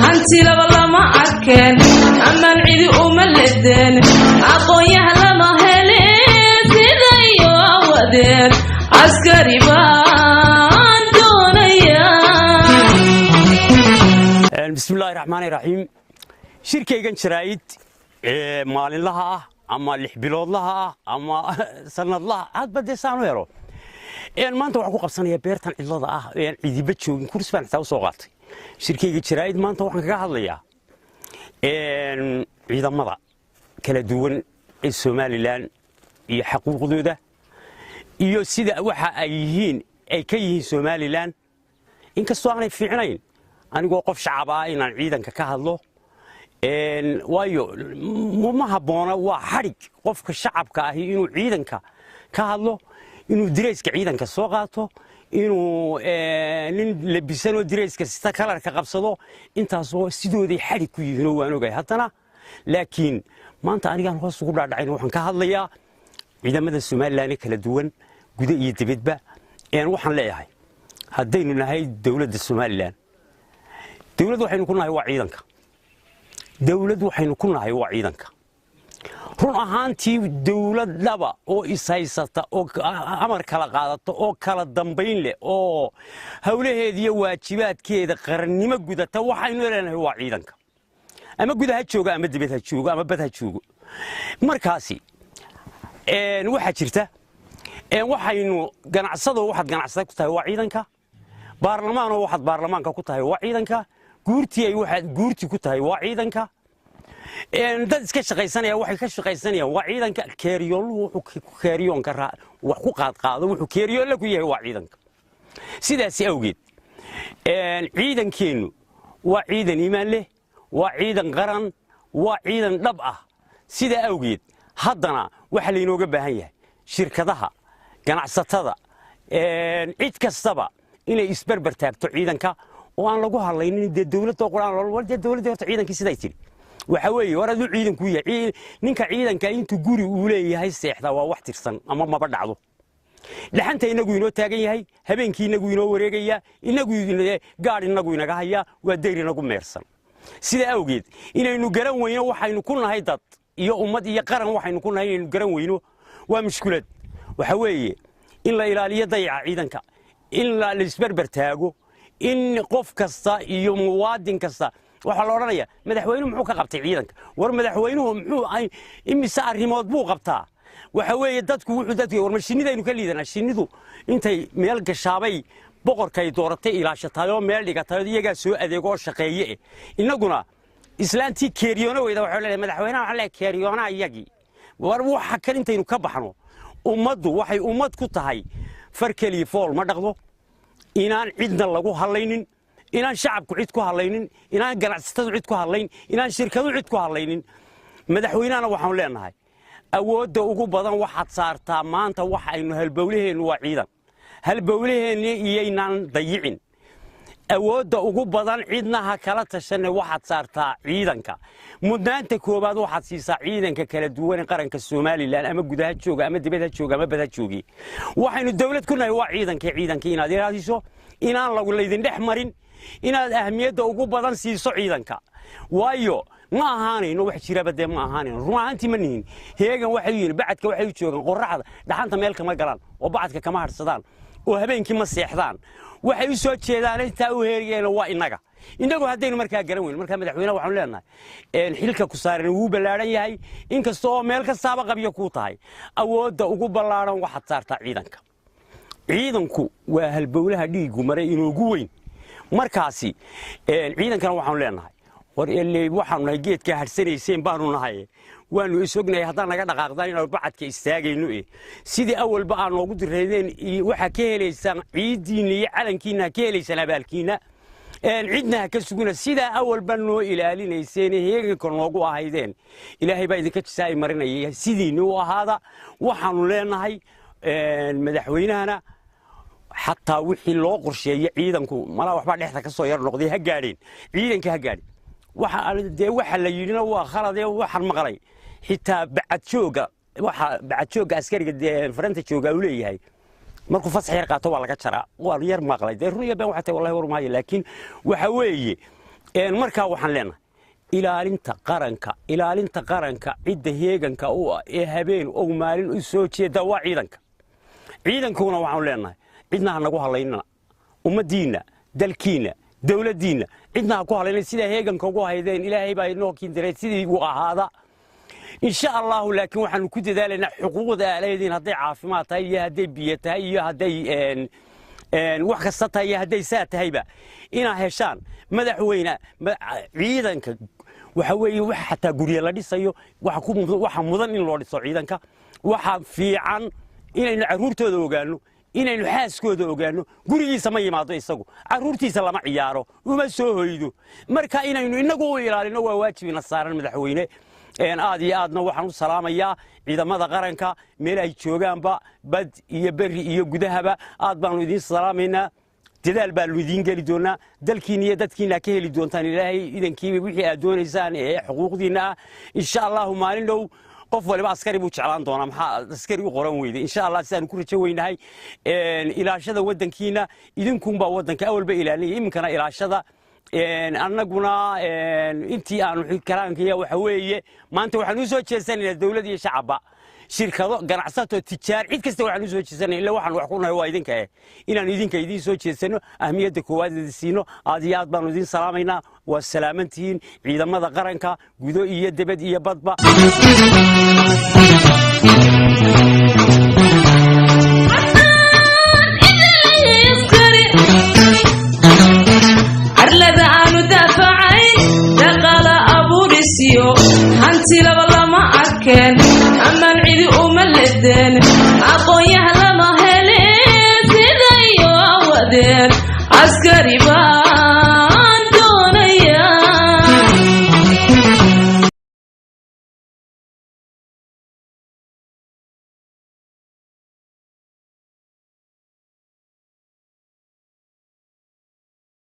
hanti laba lama arkeen aman cidi uma ledeen aqoonyaha lama heleen sidayo wadeen askari baan doonayaa. bismillaahi raxmaani raxiim. shirkaygan jaraa'id maalinlaha ah ama 6 biloodlaha ah ama sanadlaha hadba dee saan u helo maanta waxaan ku qabsanayaa beertan cidlada ah cidiba joogin kursi baan xitaa u soo qaatay. shirkayga jaraa'id maanta waxaan kaga hadlayaa ciidamada kala duwan ee Soomaaliland iyo xuquuqdooda iyo sida waxa ay yihiin ay ka yihiin Soomaaliland inkastoo aanay fiicnayn anigoo qof shacab ah inaan ciidanka ka hadlo waayo ma habboona waa xarig qofka shacabka ah inuu ciidanka ka hadlo inuu direyska ciidanka soo qaato inuu nin labisano direyska sita kalarka qabsado intaas oo sidooday xarig ku yihiin waan ogahay haddana laakiin maanta anigaan hoos ugu dhaadhacayn waxaan ka hadlayaa ciidamada Soomaaliland kala duwan guda iyo dibadba waxaan leeyahay haddaynu nahay dawladda Soomaaliland dawladdu waxaynu ku nahay waa ciidanka dawladdu waxaynu ku nahay waa ciidanka run ahaantii dawlad laba oo isaysata oo amar kala qaadato oo kala dambayn leh oo hawlaheeda iyo waajibaadkeeda qarannimo gudata waxaynu leenahay waa ciidanka ama gudaha jooga ama dibadda jooga ama badha joogo markaasi waxa jirta waxaynu ganacsado waxaad ganacsada ku tahay waa ciidanka baarlamaan oo waxaad baarlamaanka ku tahay waa ciidanka guurtii ay waxaad guurti ku tahay waa ciidanka dad iska shaqaysanaya waxay ka shaqaysanayaan waa ciidanka keeriyooluhu wuxuu keeriyoonka wax ku qaado wuxuu keeriyool ku yahay waa ciidanka sidaas awgeed ciidankeenu waa ciidan iimaan leh waa ciidan qaran waa ciidan dhab ah sida awgeed haddana waxa la inooga baahan yahay shirkadaha ganacsatada cid kastaba inay isbarbar taagto ciidanka oo aan lagu hadlaynin dawladda quraan dawladda horta ciidankii siday tiri waxa weeye war adu ciidanku yahay ninka ciidanka intuu guri uu leeyahay seexda waa wax tirsan ama maba dhacdo dhaxanta inagu inoo taagan yahay habeenkii inagu inoo wareegaya inagu gaar inagu inaga haya waa deer inagu meersan sida awgeed inaynu garan weyno waxaynu ku nahay dad iyo ummad iyo qaran waxaynu ku nahay inaynu garan weyno waa mushkilad waxa weeye in la ilaaliyo dayaca ciidanka in la isbarbar taago in qof kasta iyo muwaadin kasta waxa la oranayaa madaxweynuhu muxuu ka qabtay ciidanka war madaxweynuhu muxuu ay imisa arrimood buu qabtaa waxa weeye dadku wuxuu war mashiinidaynu ka liidana shinidu intay meel gashaabay boqorkay dooratay ilaashatay oo meel dhigatay iyaga soo adeego shaqeeye inaguna islaantii keeriyoona weyda waxa leeyahay madaxweynaha waxa leeyahay keeriyoona iyagii war waxa kan intaynu ka baxno ummaddu waxay ummad ku tahay farkali fool ma dhaqdo inaan cidna lagu hadlaynin inaan shacabku cid ku hadlaynin inaan ganacsatadu cid ku hadlayn inaan shirkadu cid ku hadlaynin madaxweynahana waxaan leenahay awoodda ugu badan waxaad saartaa maanta waxa aynu halbowlaheenu waa ciidan halbowlaheenu iyaynaan dayicin awoodda ugu badan cidna ha kala tashanay waxaad saartaa ciidanka mudnaanta koobaad waxaad siisaa ciidanka kala duwan ee qaranka Soomaaliland ama gudaha jooga ama dibadda jooga ama badha joogi waxaynu dawlad ku nahay waa ciidanka inaad ilaaliso inaan lagu leedin dhex marin inaad ahmiyadda ugu badan siiso ciidanka waayo ma ahaanayno wax jiraba de ma ahaanayno ruuxantii ma nihin heegan waxay yihiin bacadka waxay joogan qorraxda dhaxanta meel kama galaan oo bacadka kama harsadaan oo habeenkii ma seexdaan waxay u soo jeedaan inta u heeriyeen waa inagu haddaynu markaa garan weyn markaa madaxweynaha waxaan leenahay xilka ku saaran uu balaaran yahay inkastoo meel kastaaba qabyo ku tahay awoodda ugu balaaran waxa saartaa ciidanku waa halbowlaha dhiigu maray inoogu weyn markaasi ciidankana waxaan leenahay war waxaanu nahay geedka harsanayseen baanu nahay waanu isognahay haddaan naga dhaqaaqdaan inaan bacadka istaagayno sidii awalba aan noogu direedeen waxa ka helaysaan ciidiina iyo calankiina ka helaysaan abaalkiina cidna ka suguna sida awalba noo ilaalinayseen heeganka noogu ahaydeen ilaahay baa idinka jisaay marinayay sidiina u ahaada waxaanu leenahay madaxweynahana حتى وحي لو قرشيه ciidanku mala waxba dhexda ka soo yar noqday ha gaadhin ciidanka ha gaadhin waxa la yidhina waa khalad waxaan maqlay xitaa bacad jooga askariga faranta jooga uu leeyahay markuu fasax yar qaato waa laga jaraa waa yar maqlay runtii baan waxa wallahi war maayo laakiin waxa weeye markaa waxaan leenahay ilaalinta qaranka cidda heeganka u ah ee habeen oo maalin u soo jeeda waa ciidankuna waxaan leenahay cidna ha nagu halaynana ummadiina dalkiina dawladdiina cidna ha ku halaynay sida heeganka ugu haydeen ilaahay baa inoo kiindiray sidii uu ahaada إن شاء الله لكن وحن كده ذلنا حقوق ذلك هدي عافمات هي هدي بيت هي هدي وحكستها هي هدي سات هيبة إنا هشان مدحوينا عيدنك وحوي حتى قريه لدي سيو وحكون وحمضن إن لوري صعيدنك وحفي عن إن عرورته ذوقانو إن الحاسكو ذوقانو قريه سمي ما ضيسقو عرورتي سلام عياره وما سويدو مركا إنه قوي إلى واجب نصار المدحوينه aad iyo aadna waxaan u salaamayaa ciidamada qaranka meel ay joogaanba bad iyo bari iyo gudahaba aad baan idin salaameynaa dadaal baan idin gali doonaa dalkiina iyo dadkiina ka heli doontaan ilaahay idankiiba wixii aad doonaysaan ee xuquuqdiina insha Allah maalin dhow qof waliba askari buu jeclaan doonaa maxaa askari u qoran weyday insha Allah sidaan ku rajo weynahay ilaashada wadankiina idinkunba wadanka awalba ilaalinay iminkana ilaashada annaguna intii aanu karaankiya waxa weeye maanta waxaan u soo jeesanaynaa dawladda iyo shacabba shirkado ganacsato tijaar cid kasta waxaan u soo jeesanaynaa ilaa waxaan wax ku nahay waa idinka inaan idinka idin soo jeesano ahmiyadda koowaad siino aad iyo aad baan idin salaamaynaa waa salaamantihiin ciidamada qaranka gudo iyo dibad iyo badba hanti laba lama arkeen amaan cidi uma ledeen